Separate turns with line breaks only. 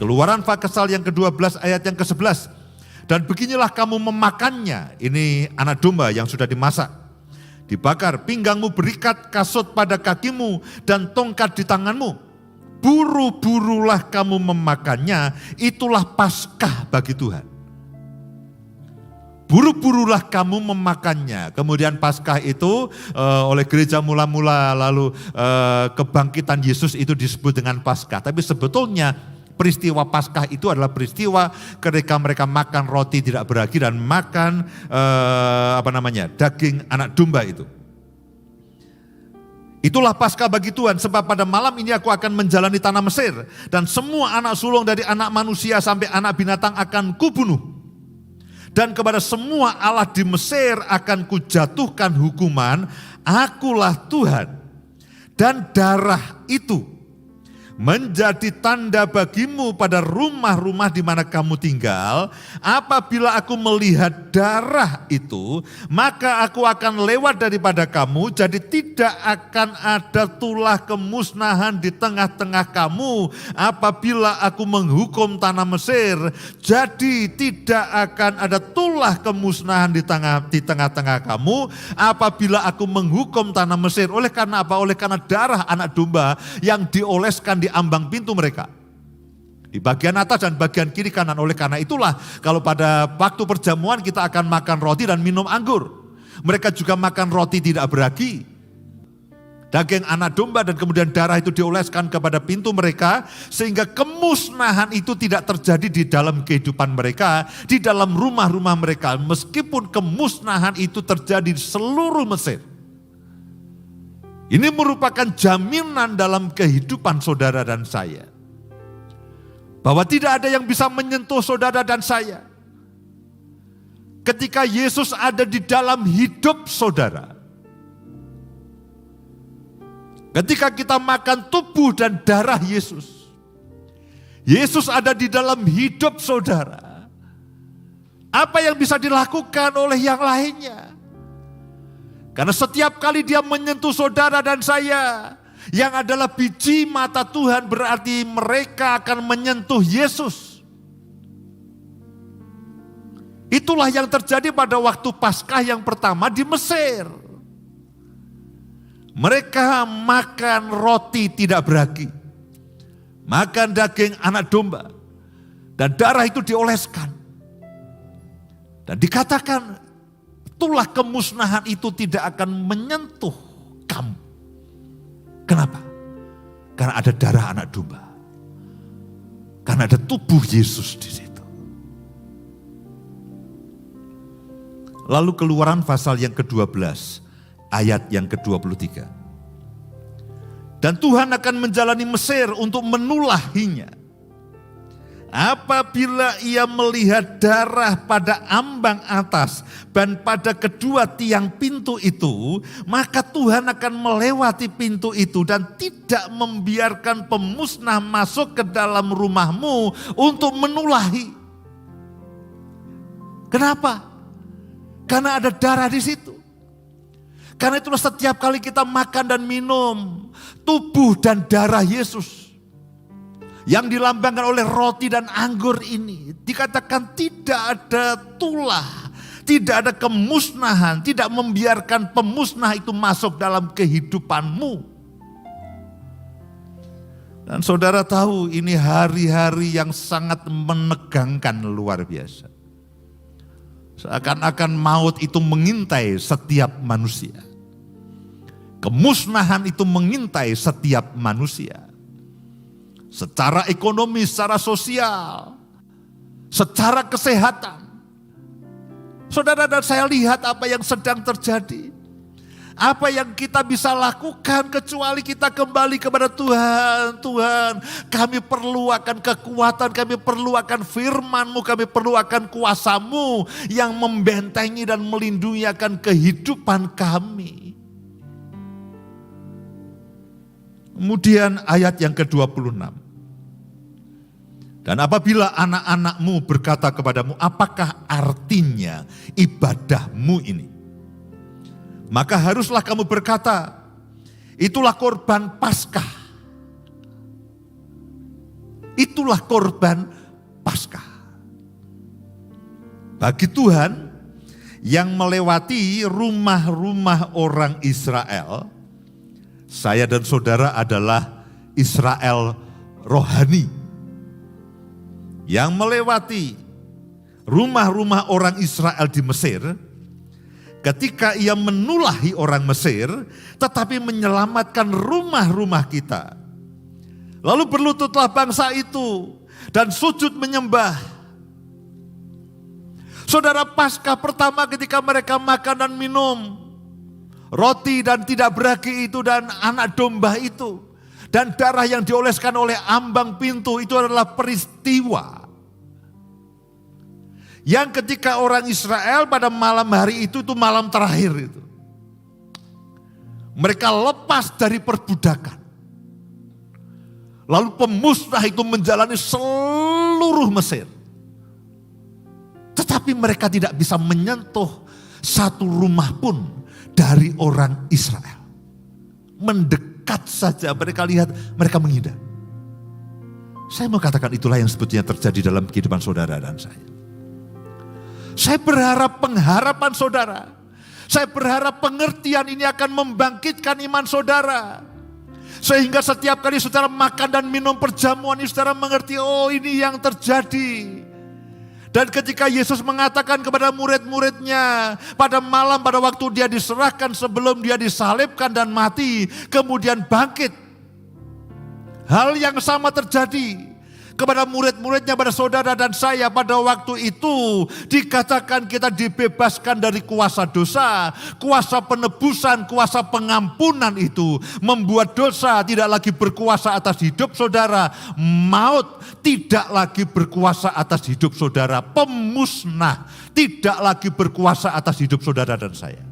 Keluaran pasal yang ke-12 ayat yang ke-11. Dan beginilah kamu memakannya, ini anak domba yang sudah dimasak, dibakar, pinggangmu berikat, kasut pada kakimu, dan tongkat di tanganmu. Buru-burulah kamu memakannya, itulah Paskah bagi Tuhan. Buru-burulah kamu memakannya. Kemudian Paskah itu oleh gereja mula-mula, lalu kebangkitan Yesus itu disebut dengan Paskah. Tapi sebetulnya peristiwa Paskah itu adalah peristiwa ketika mereka makan roti tidak beragi dan makan daging anak domba itu. Itulah Paskah bagi Tuhan, sebab pada malam ini aku akan menjalani tanah Mesir, dan semua anak sulung dari anak manusia sampai anak binatang akan kubunuh. Dan kepada semua Allah di Mesir akan kujatuhkan hukuman, akulah Tuhan. Dan darah itu menjadi tanda bagimu pada rumah-rumah di mana kamu tinggal. Apabila aku melihat darah itu, maka aku akan lewat daripada kamu, jadi tidak akan ada tulah kemusnahan di tengah-tengah kamu. Apabila aku menghukum tanah Mesir, jadi tidak akan ada tulah kemusnahan di tengah-tengah kamu. Apabila aku menghukum tanah Mesir, oleh karena apa? Oleh karena darah anak domba yang dioleskan di ambang pintu mereka, di bagian atas dan bagian kiri kanan. Oleh karena itulah kalau pada waktu perjamuan kita akan makan roti dan minum anggur, mereka juga makan roti tidak beragi, daging anak domba, dan kemudian darah itu dioleskan kepada pintu mereka, sehingga kemusnahan itu tidak terjadi di dalam kehidupan mereka, di dalam rumah-rumah mereka, meskipun kemusnahan itu terjadi di seluruh Mesir. Ini merupakan jaminan dalam kehidupan saudara dan saya, bahwa tidak ada yang bisa menyentuh saudara dan saya. Ketika Yesus ada di dalam hidup saudara, ketika kita makan tubuh dan darah Yesus, Yesus ada di dalam hidup saudara. Apa yang bisa dilakukan oleh yang lainnya? Karena setiap kali dia menyentuh saudara dan saya, yang adalah biji mata Tuhan, berarti mereka akan menyentuh Yesus. Itulah yang terjadi pada waktu Paskah yang pertama di Mesir. Mereka makan roti tidak beragi, makan daging anak domba, dan darah itu dioleskan. Dan dikatakan, tulah kemusnahan itu tidak akan menyentuh kamu. Kenapa? Karena ada darah anak domba. Karena ada tubuh Yesus di situ. Lalu Keluaran pasal yang ke-12, ayat yang ke-23. Dan Tuhan akan menjalani Mesir untuk menulahinya. Apabila ia melihat darah pada ambang atas dan pada kedua tiang pintu itu, maka Tuhan akan melewati pintu itu dan tidak membiarkan pemusnah masuk ke dalam rumahmu untuk menulahi. Kenapa? Karena ada darah di situ. Karena itulah setiap kali kita makan dan minum tubuh dan darah Yesus, yang dilambangkan oleh roti dan anggur ini, dikatakan tidak ada tulah, tidak ada kemusnahan, tidak membiarkan pemusnah itu masuk dalam kehidupanmu. Dan saudara tahu ini hari-hari yang sangat menegangkan luar biasa. Seakan-akan maut itu mengintai setiap manusia. Kemusnahan itu mengintai setiap manusia. Secara ekonomi, secara sosial, secara kesehatan. Saudara dan saya lihat apa yang sedang terjadi. Apa yang kita bisa lakukan kecuali kita kembali kepada Tuhan. Tuhan, kami perlu akan kekuatan, kami perlu akan firman-Mu, kami perlu akan kuasa-Mu yang membentengi dan melindungi akan kehidupan kami. Kemudian ayat yang ke-26. Dan apabila anak-anakmu berkata kepadamu, apakah artinya ibadahmu ini? Maka haruslah kamu berkata, itulah korban Paskah. Itulah korban Paskah. Bagi Tuhan yang melewati rumah-rumah orang Israel, saya dan saudara adalah Israel rohani. Yang melewati rumah-rumah orang Israel di Mesir, ketika ia menulahi orang Mesir, tetapi menyelamatkan rumah-rumah kita. Lalu berlututlah bangsa itu dan sujud menyembah. Saudara, Paskah pertama ketika mereka makan dan minum roti dan tidak beragi itu dan anak domba itu dan darah yang dioleskan oleh ambang pintu, itu adalah peristiwa yang ketika orang Israel pada malam hari itu malam terakhir itu, mereka lepas dari perbudakan. Lalu pemusnah itu menjalani seluruh Mesir. Tetapi mereka tidak bisa menyentuh satu rumah pun dari orang Israel. Mendekat saja mereka lihat, mereka menghindar. Saya mau katakan itulah yang sebetulnya terjadi dalam kehidupan saudara dan saya. Saya berharap pengharapan saudara, saya berharap pengertian ini akan membangkitkan iman saudara. Sehingga setiap kali saudara makan dan minum perjamuan ini, saudara mengerti, oh ini yang terjadi. Dan ketika Yesus mengatakan kepada murid-muridnya pada malam pada waktu dia diserahkan sebelum dia disalibkan dan mati, kemudian bangkit. Hal yang sama terjadi kepada murid-muridnya, pada saudara dan saya pada waktu itu. Dikatakan kita dibebaskan dari kuasa dosa, kuasa penebusan, kuasa pengampunan itu. Membuat dosa tidak lagi berkuasa atas hidup saudara. Maut tidak lagi berkuasa atas hidup saudara. Pemusnah tidak lagi berkuasa atas hidup saudara dan saya.